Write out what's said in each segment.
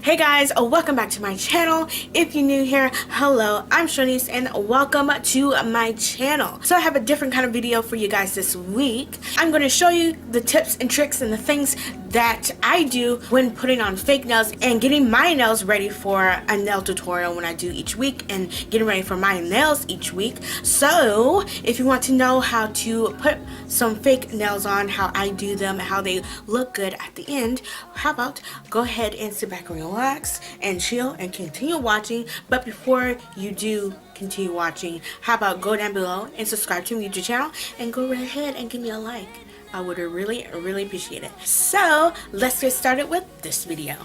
Hey guys, welcome back to my channel. If you're new here, hello, I'm Shanice and welcome to my channel. So I have a different kind of video for you guys this week. I'm going to show you the tips and tricks and the things that I do when putting on fake nails and getting my nails ready for a nail tutorial when I do each week and getting ready for my nails each week. So if you want to know how to put some fake nails on, how I do them, how they look good at the end, how about go ahead and sit back and relax and chill and continue watching. But before you do continue watching, how about go down below and subscribe to my YouTube channel and go right ahead and give me a like. I would really appreciate it. So let's get started with this video.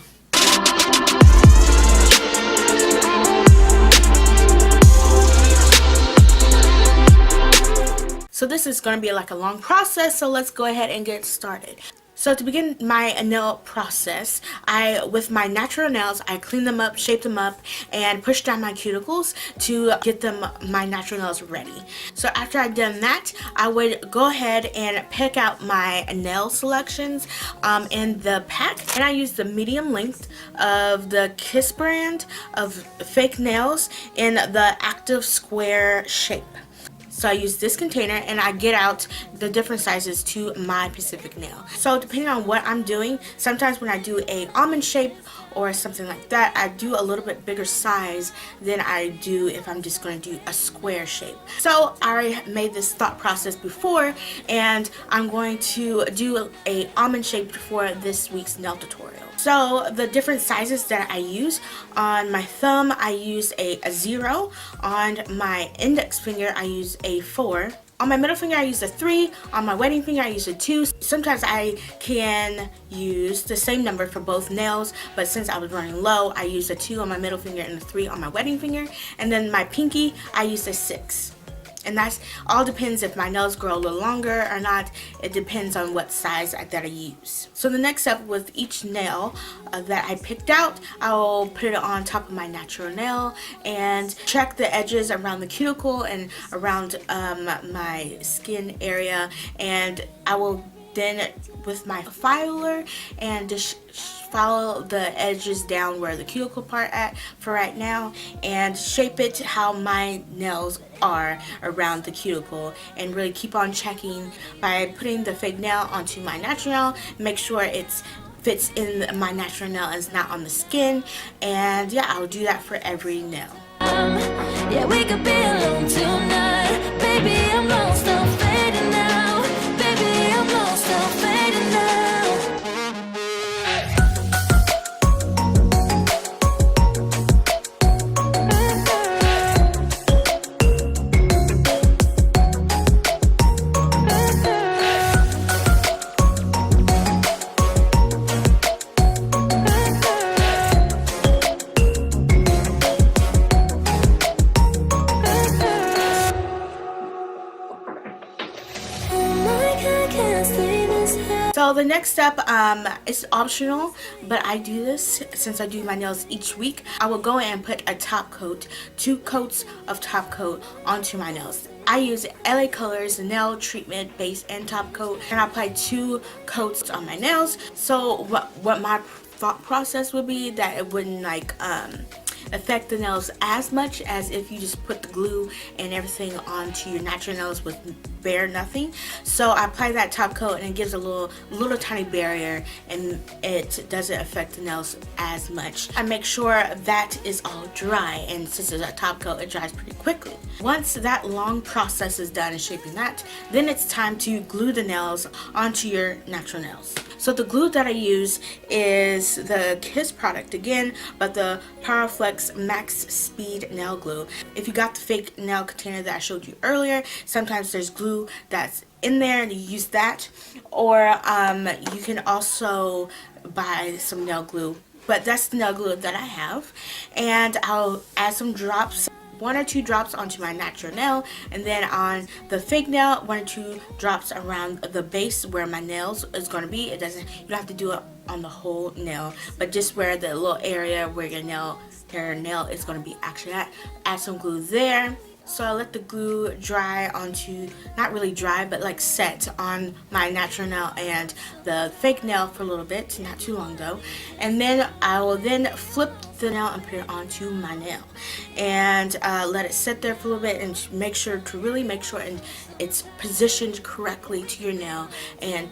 So this is going to be like a long process, so let's go ahead and get started. So to begin my nail process, with my natural nails, I clean them up, shape them up, and push down my cuticles to get my natural nails ready. So after I've done that, I would go ahead and pick out my nail selections in the pack. And I use the medium length of the Kiss brand of fake nails in the active square shape. So I use this container and I get out the different sizes to my specific nail. So depending on what I'm doing, sometimes when I do a almond shape or something like that, I do a little bit bigger size than I do if I'm just going to do a square shape. So I made this thought process before, and I'm going to do a almond shape for this week's nail tutorial. So the different sizes that I use, on my thumb I use a 0, on my index finger I use a 4, on my middle finger I use a 3, on my wedding finger I use a 2. Sometimes I can use the same number for both nails, but since I was running low, I used a 2 on my middle finger and a 3 on my wedding finger. And then my pinky, I used a 6. And that's all depends if my nails grow a little longer or not. It depends on what size that I use. So the next step with each nail that I picked out, I'll put it on top of my natural nail and check the edges around the cuticle and around my skin area, and I will then with my filer and just follow the edges down where the cuticle part at for right now and shape it how my nails are around the cuticle, and really keep on checking by putting the fake nail onto my natural nail. Make sure it fits in my natural nail and is not on the skin, and yeah, I'll do that for every nail. Yeah, we could be alone tonight. Baby, I'm lost, I'm fading now. Baby, I'm lost, I'm fading now. So the next step is optional, but I do this since I do my nails each week. I will go and put a top coat, 2 coats of top coat onto my nails. I use LA Colors nail treatment base and top coat, and I apply 2 coats on my nails. So what my thought process would be, that it wouldn't like affect the nails as much as if you just put the glue and everything onto your natural nails with bare nothing. So I apply that top coat and it gives a little tiny barrier, and it doesn't affect the nails as much. I make sure that is all dry, and since it's a top coat, it dries pretty quickly. Once that long process is done in shaping that, then it's time to glue the nails onto your natural nails. So the glue that I use is the Kiss product again, but the Powerflex Max Speed Nail Glue. If you got the fake nail container that I showed you earlier, sometimes there's glue that's in there and you use that, or you can also buy some nail glue, but that's the nail glue that I have. And I'll add some drops, 1 or 2 drops onto my natural nail, and then on the fake nail 1 or 2 drops around the base where my nails is going to be. You don't have to do it on the whole nail, but just where the little area where your nail is going to be actually at. Add some glue there, So I let the glue dry onto, not really dry, but like set on my natural nail and the fake nail for a little bit, not too long though. And then I will then flip the nail and put it onto my nail and let it sit there for a little bit and make sure to really make sure and it's positioned correctly to your nail and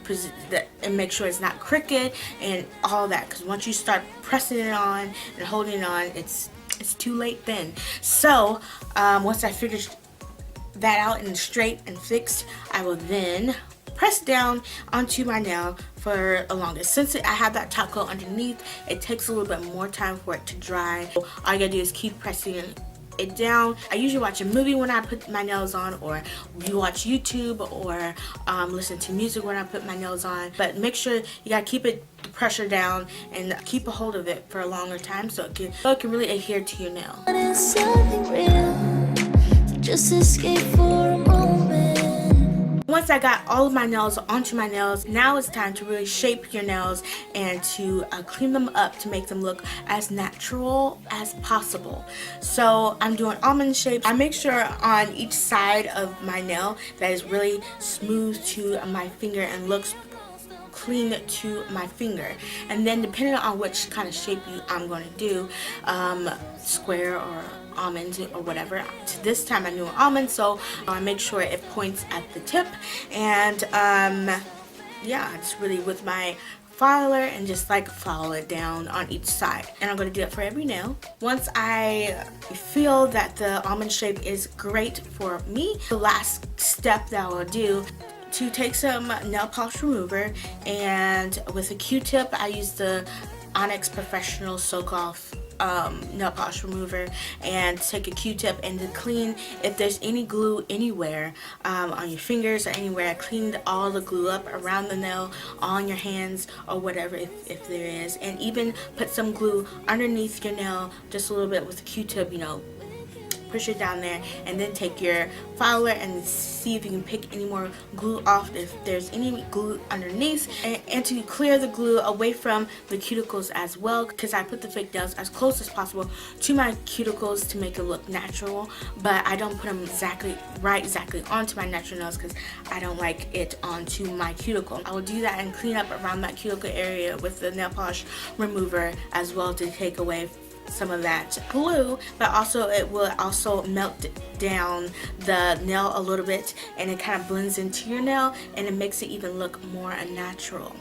make sure it's not crooked and all that, because once you start pressing it on and holding it on, it's too late then. So once I figured that out and straight and fixed, I will then press down onto my nail for the longest. Since I have that top coat underneath, it takes a little bit more time for it to dry. All you gotta do is keep pressing it down. I usually watch a movie when I put my nails on, or you watch YouTube, or listen to music when I put my nails on. But make sure you gotta keep the pressure down and keep a hold of it for a longer time so it can really adhere to your nail. Just escape for a moment. Once I got all of my nails onto my nails, now it's time to really shape your nails and to clean them up to make them look as natural as possible. So I'm doing almond shapes. I make sure on each side of my nail that is really smooth to my finger and looks clean to my finger. And then depending on which kind of shape I'm going to do, square or almond or whatever. This time I'm doing almond, so I make sure it points at the tip, and yeah, just really with my filer and just like follow it down on each side. And I'm going to do it for every nail. Once I feel that the almond shape is great for me, the last step that I will do to take some nail polish remover, and with a Q-tip I use the Onyx Professional Soak Off nail polish remover, and take a Q-tip and to clean if there's any glue anywhere on your fingers or anywhere. I cleaned all the glue up around the nail, on your hands or whatever if there is, and even put some glue underneath your nail just a little bit with a Q-tip, you know, push it down there, and then take your filer and see if you can pick any more glue off if there's any glue underneath, and to clear the glue away from the cuticles as well, because I put the fake nails as close as possible to my cuticles to make it look natural, but I don't put them exactly onto my natural nails because I don't like it onto my cuticle. I will do that and clean up around that cuticle area with the nail polish remover as well to take away some of that glue, but also it will also melt down the nail a little bit, and it kind of blends into your nail and it makes it even look more natural.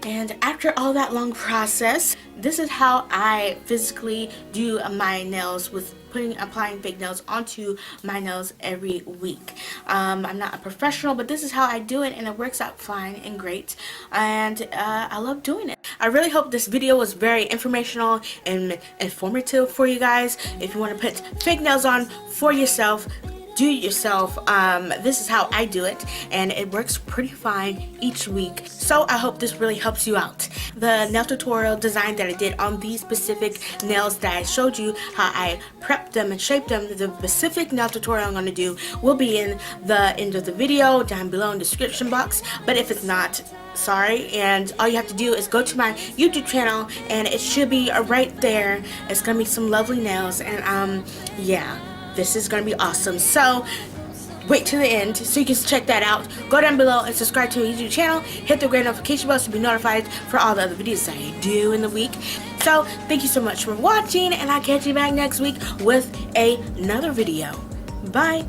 And after all that long process, this is how I physically do my nails, with applying fake nails onto my nails every week. I'm not a professional, but this is how I do it, and it works out fine and great, and I love doing it. I really hope this video was very informational and informative for you guys. If you want to put fake nails on for yourself, do it yourself. This is how I do it, and it works pretty fine each week. So I hope this really helps you out. The nail tutorial design that I did on these specific nails that I showed you how I prepped them and shaped them, the specific nail tutorial I'm going to do will be in the end of the video down below in the description box. But if it's not, sorry, and all you have to do is go to my YouTube channel and it should be right there. It's gonna be some lovely nails, and yeah, this is gonna be awesome. So wait till the end so you can check that out. Go down below and subscribe to my YouTube channel. Hit the great notification bell to be notified for all the other videos that I do in the week. So thank you so much for watching, and I'll catch you back next week with another video. Bye.